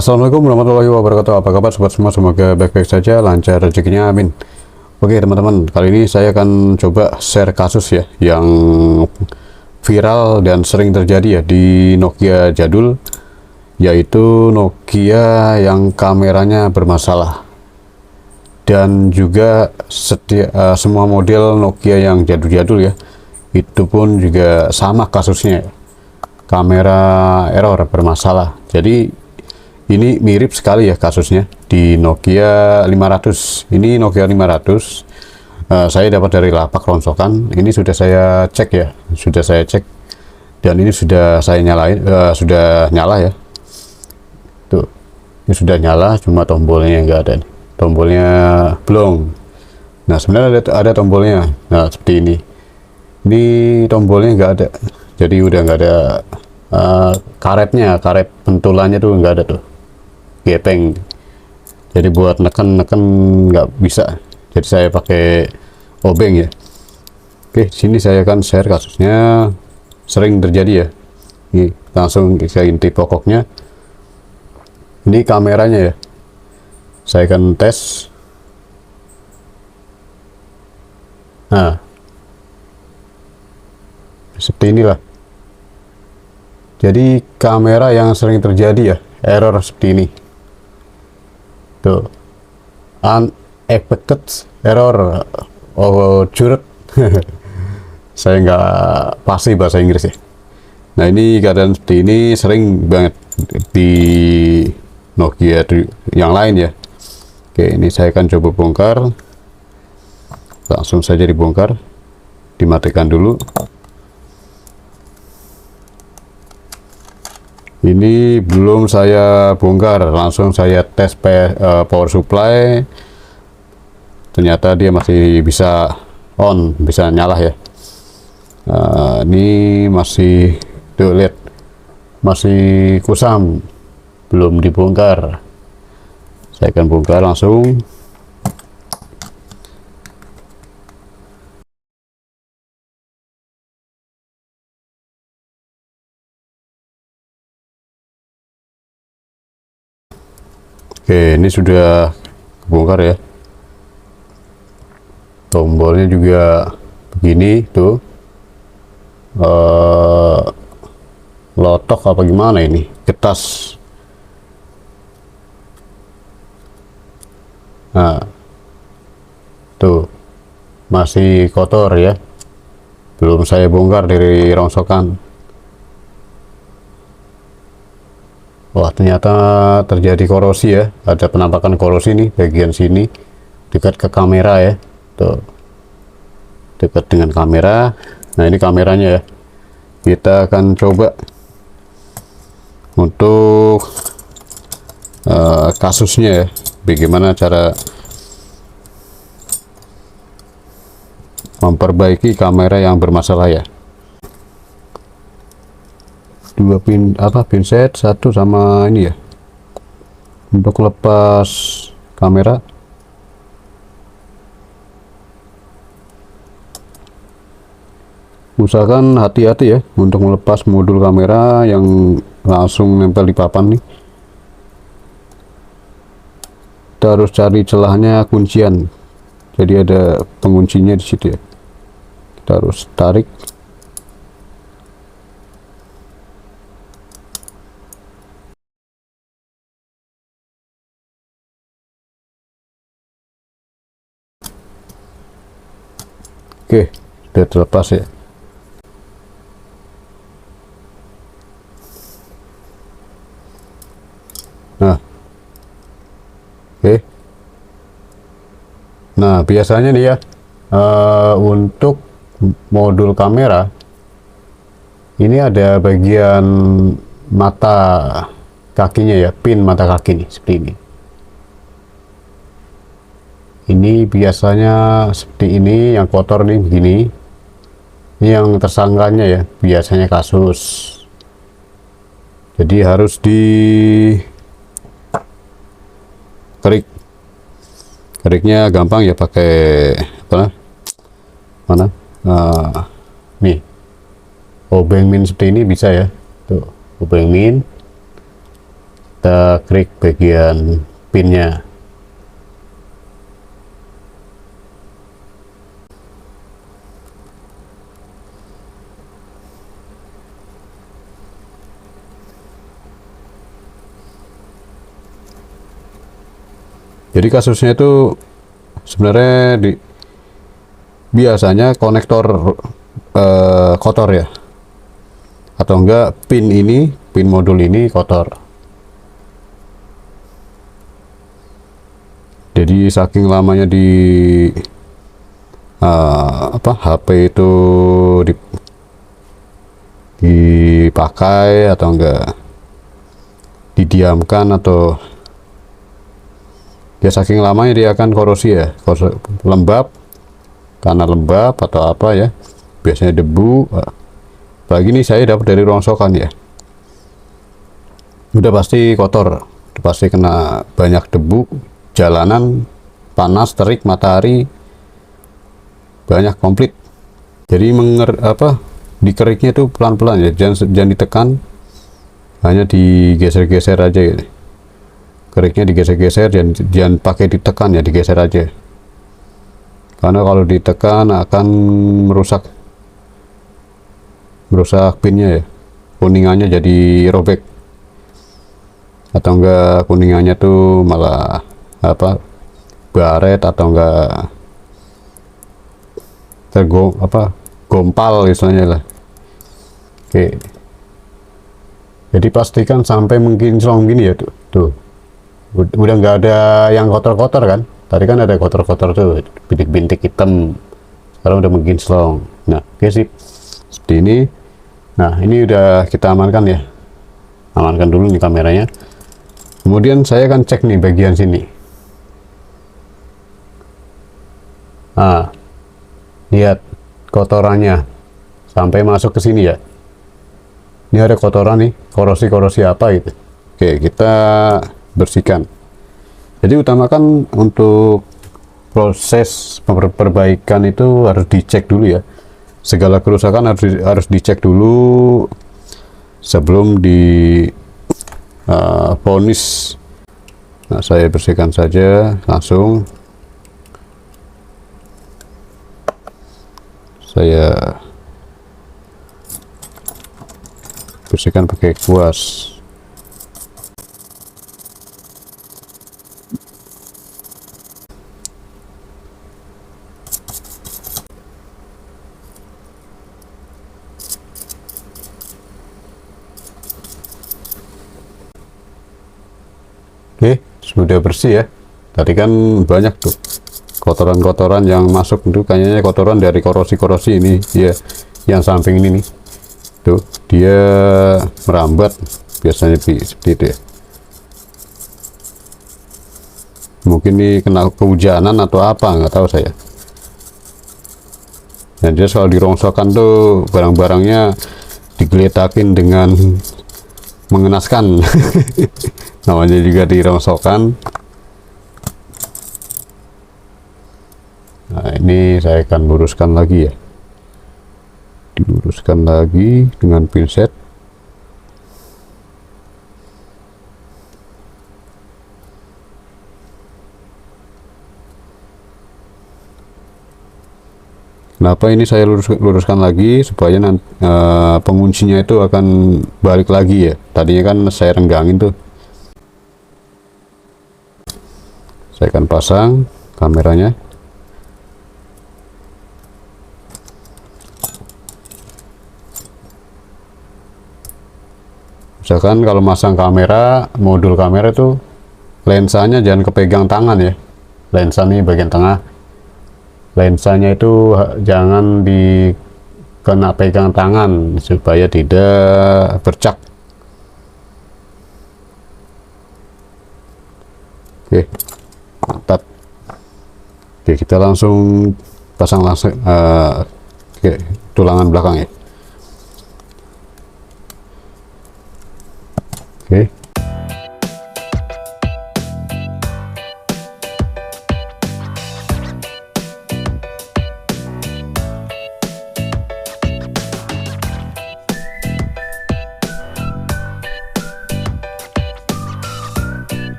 Assalamualaikum warahmatullahi wabarakatuh. Apa kabar sobat semua? Semoga baik-baik saja, lancar rezekinya, amin. Oke teman-teman, kali ini saya akan coba share kasus ya yang viral dan sering terjadi ya di Nokia jadul, yaitu Nokia yang kameranya bermasalah. Dan juga semua model Nokia yang jadul-jadul ya, itu pun juga sama kasusnya, kamera error bermasalah. Jadi ini mirip sekali ya kasusnya di Nokia 500. Ini Nokia 500 saya dapat dari lapak rongsokan. Ini sudah saya cek ya, sudah saya cek, dan ini sudah saya nyalain, sudah nyala ya. Tuh, ini sudah nyala, cuma tombolnya yang enggak ada nih. Tombolnya belum. Nah sebenarnya ada tombolnya. Nah seperti ini. Ini tombolnya enggak ada. Jadi udah enggak ada karetnya, karet pentulannya tuh enggak ada tuh. Gepeng, jadi buat neken nggak bisa, jadi saya pakai obeng ya. Oke, sini saya akan share kasusnya, sering terjadi ya. Ini langsung ke inti pokoknya. Ini kameranya ya, saya akan tes. Nah seperti inilah, jadi kamera yang sering terjadi ya, error seperti ini tuh, unexpected error, curut. Saya nggak pasti bahasa Inggris ya. Nah ini keadaan seperti ini sering banget di Nokia yang lain ya. Oke, ini saya akan coba bongkar, langsung saja dibongkar, dimatikan dulu. Ini belum saya bongkar, langsung saya tes power supply. Ternyata dia masih bisa on, bisa nyala ya. Ini masih tuh, lihat, masih kusam, belum dibongkar. Saya akan bongkar langsung. Oke, ini sudah kebongkar ya. Tombolnya juga begini tuh, lotok apa gimana ini, getas. Nah tuh masih kotor ya, belum saya bongkar dari rongsokan. Wah, ternyata terjadi korosi ya, ada penampakan korosi nih bagian sini dekat ke kamera ya, tuh dekat dengan kamera. Nah ini kameranya ya, kita akan coba untuk kasusnya ya, bagaimana cara memperbaiki kamera yang bermasalah ya. Dua pinset, satu sama ini ya, untuk lepas kamera. Usahakan hati-hati ya untuk melepas modul kamera yang langsung nempel di papan nih. Kita harus cari celahnya, kuncian, jadi ada penguncinya di situ ya. Kita harus tarik. Oke, sudah terlepas ya. Nah, oke. Nah, biasanya nih ya, untuk modul kamera ini ada bagian mata kakinya ya, pin mata kaki nih, seperti ini. Ini biasanya seperti ini, yang kotor nih begini. Ini yang tersangkanya ya, biasanya kasus. Jadi harus di kerik. Keriknya gampang ya, pakai apa? Mana? Nih, obeng min seperti ini bisa ya. Tuh, obeng min. kita klik bagian pinnya. Jadi kasusnya itu sebenarnya biasanya konektor kotor ya, atau enggak pin modul ini kotor. Jadi saking lamanya HP itu dipakai atau enggak didiamkan, atau ya saking lamanya dia akan korosi ya, lembab, karena lembab atau apa ya, biasanya debu. Apalagi ini saya dapat dari rongsokan ya, udah pasti kotor, udah pasti kena banyak debu, jalanan panas, terik, matahari, banyak komplit. Jadi dikeriknya itu pelan-pelan ya, jangan ditekan, hanya digeser-geser aja gitu. Keriknya digeser-geser, jangan pakai ditekan ya, digeser aja, karena kalau ditekan akan merusak pinnya ya, kuningannya jadi robek, atau enggak kuningannya tuh malah baret, atau enggak gompal istilahnya lah. Oke, jadi pastikan sampai mengkinclong gini ya, tuh udah nggak ada yang kotor-kotor kan. Tadi kan ada kotor-kotor tuh, bintik-bintik hitam, sekarang udah mengkinclong. Nah, oke sip, seperti ini. Nah, ini udah kita amankan ya, amankan dulu nih kameranya. Kemudian saya akan cek nih bagian sini. Nah, lihat kotorannya sampai masuk ke sini ya. Ini ada kotoran nih, korosi apa gitu. Oke, kita bersihkan. Jadi utamakan untuk proses perbaikan itu harus dicek dulu ya, segala kerusakan harus dicek dulu sebelum vonis. Nah, saya bersihkan saja langsung, saya bersihkan pakai kuas. Oke, sudah bersih ya. Tadi kan banyak tuh kotoran-kotoran yang masuk, itu kayaknya kotoran dari korosi ini ya, yang samping ini nih. Tuh, dia merambat biasanya seperti itu ya. Mungkin ini kena kehujanan atau apa, nggak tahu saya. Dan dia soal dirongsokan tuh barang-barangnya digeletakin dengan mengenaskan. Namanya juga dirongsokan. Nah, ini saya akan luruskan lagi ya, diluruskan lagi dengan pinset. Kenapa ini saya luruskan lagi, supaya nanti penguncinya itu akan balik lagi ya. Tadinya kan saya renggangin tuh. Saya akan pasang kameranya. Misalkan kalau masang kamera, modul kamera itu lensanya jangan kepegang tangan ya. Lensa nih bagian tengah, lensanya itu jangan dikena pegang tangan supaya tidak bercak. Oke, mantap. Oke, kita langsung pasang tulangan belakang ya. Oke.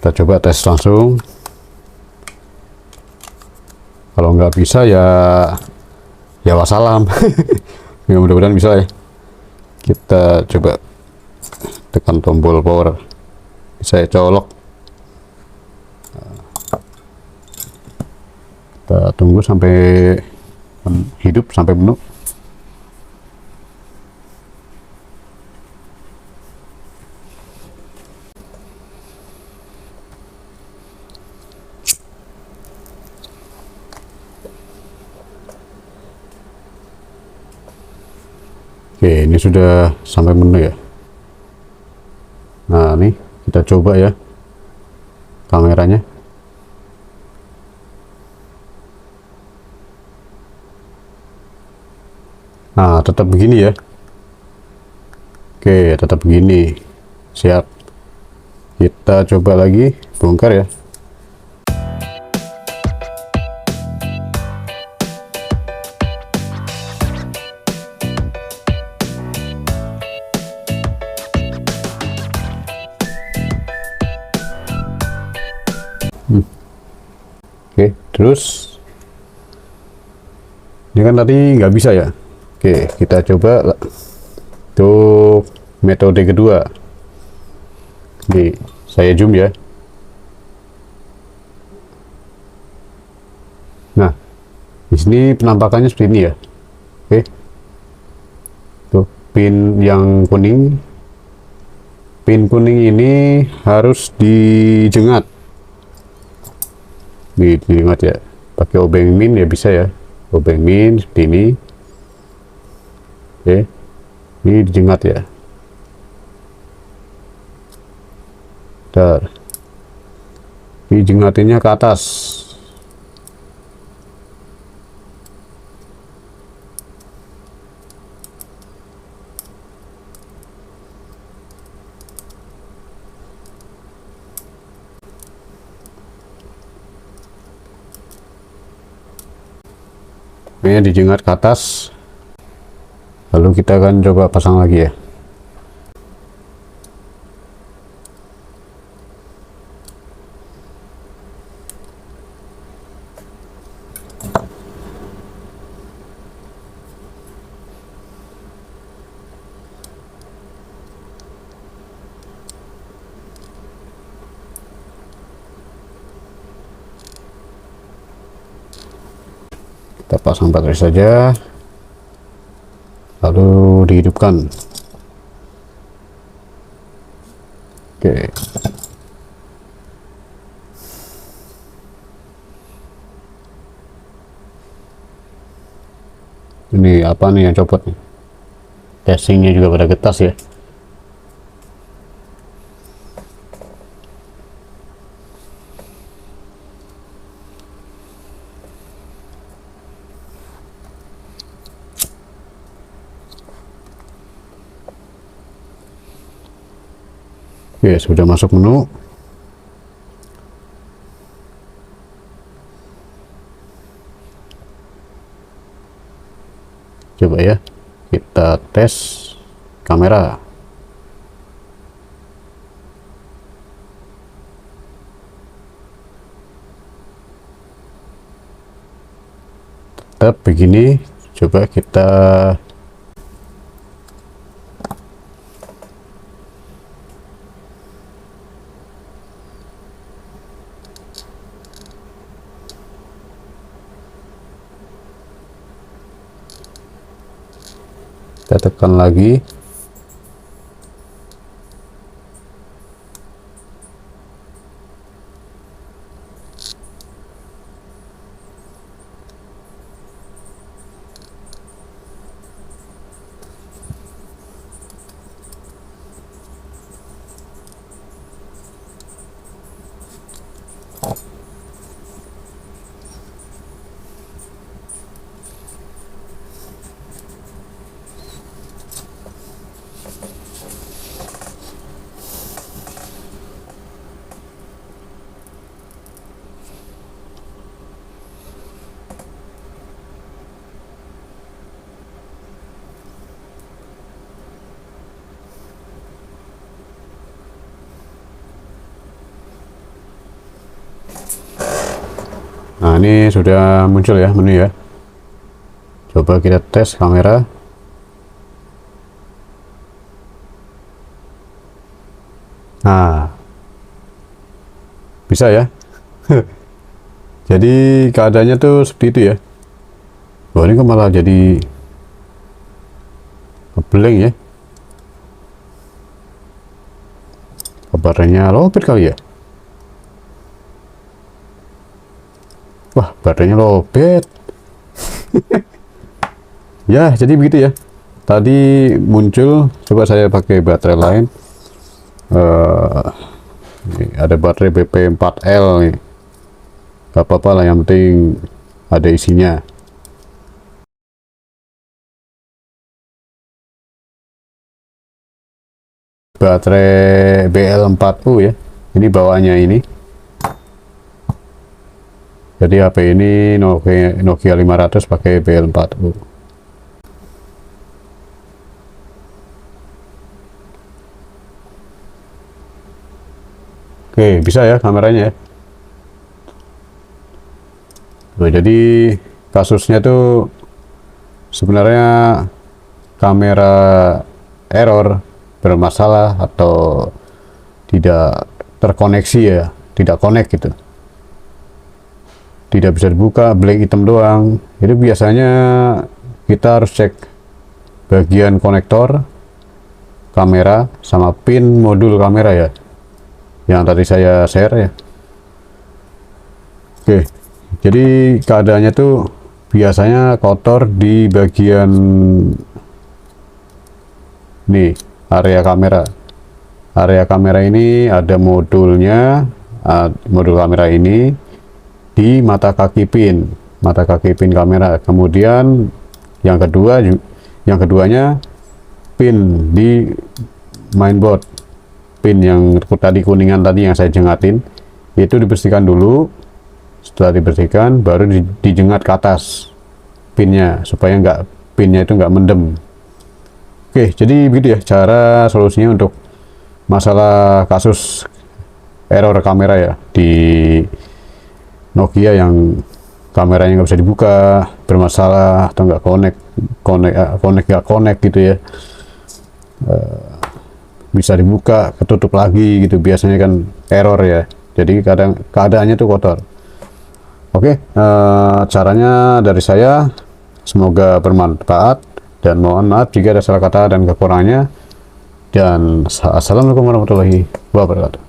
Kita coba tes langsung. Kalau nggak bisa ya wassalam. Ya mudah-mudahan bisa ya. Kita coba tekan tombol power. Saya colok. Kita tunggu sampai hidup, sampai penuh. Oke, ini sudah sampai menu ya. Nah, ini kita coba ya kameranya. Nah, tetap begini ya. Oke, tetap begini. Siap. Kita coba lagi, bongkar ya. Oke, terus ini kan tadi nggak bisa ya. Oke, kita coba untuk metode kedua. Nih, saya zoom ya. Nah, di sini penampakannya seperti ini ya. Oke, tuh pin yang kuning. Pin kuning ini harus dijengat. Dijengat ya. Pakai obeng min ya bisa ya. Obeng min seperti ini. Oke, ini dijengat ya. Bentar. Dijengatinnya ke atas. Ini dijengat ke atas. Lalu kita akan coba pasang lagi ya. Kita pasang baterai saja, lalu dihidupkan. Oke, ini apa nih yang copot nih? Casingnya juga pada getas ya. Oke, sudah masuk menu. Coba ya, kita tes kamera. Tetap begini. Coba kita tekan lagi. Nah, ini sudah muncul ya menu ya. Coba kita tes kamera. Nah, bisa ya. Jadi keadaannya tuh seperti itu ya. Wah, ini kok malah jadi blank ya. Baterainya lobet kali ya. Wah, baterainya lobet. Ya, jadi begitu ya. Tadi muncul, coba saya pakai baterai lain. Ini ada baterai BP4L nih. Gak apa-apa lah, yang penting ada isinya. Baterai BL4U ya. Ini bawaannya ini. Jadi HP ini Nokia 500 pakai BL4U. Oke, bisa ya kameranya ya. Tuh, jadi kasusnya tuh sebenarnya kamera error, bermasalah, atau tidak terkoneksi ya, tidak connect gitu, tidak bisa dibuka, blank hitam doang. Jadi biasanya kita harus cek bagian konektor kamera sama pin modul kamera ya, yang tadi saya share ya. Oke, jadi keadaannya tuh biasanya kotor di bagian nih, area kamera ini ada modulnya, modul kamera ini di mata kaki pin kamera. Kemudian yang keduanya pin di mainboard, pin yang tadi kuningan tadi yang saya jengatin, itu dibersihkan dulu. Setelah dibersihkan baru dijengat ke atas pinnya, supaya pinnya itu nggak mendem. Oke, jadi begitu ya cara solusinya untuk masalah kasus error kamera ya di Nokia, yang kameranya nggak bisa dibuka, bermasalah, atau nggak connect gitu ya. Bisa dibuka, ketutup lagi gitu, biasanya kan error ya. Jadi keadaannya tuh kotor. Oke, caranya dari saya, semoga bermanfaat, dan mohon maaf jika ada salah kata dan kekurangannya. Dan assalamualaikum warahmatullahi wabarakatuh.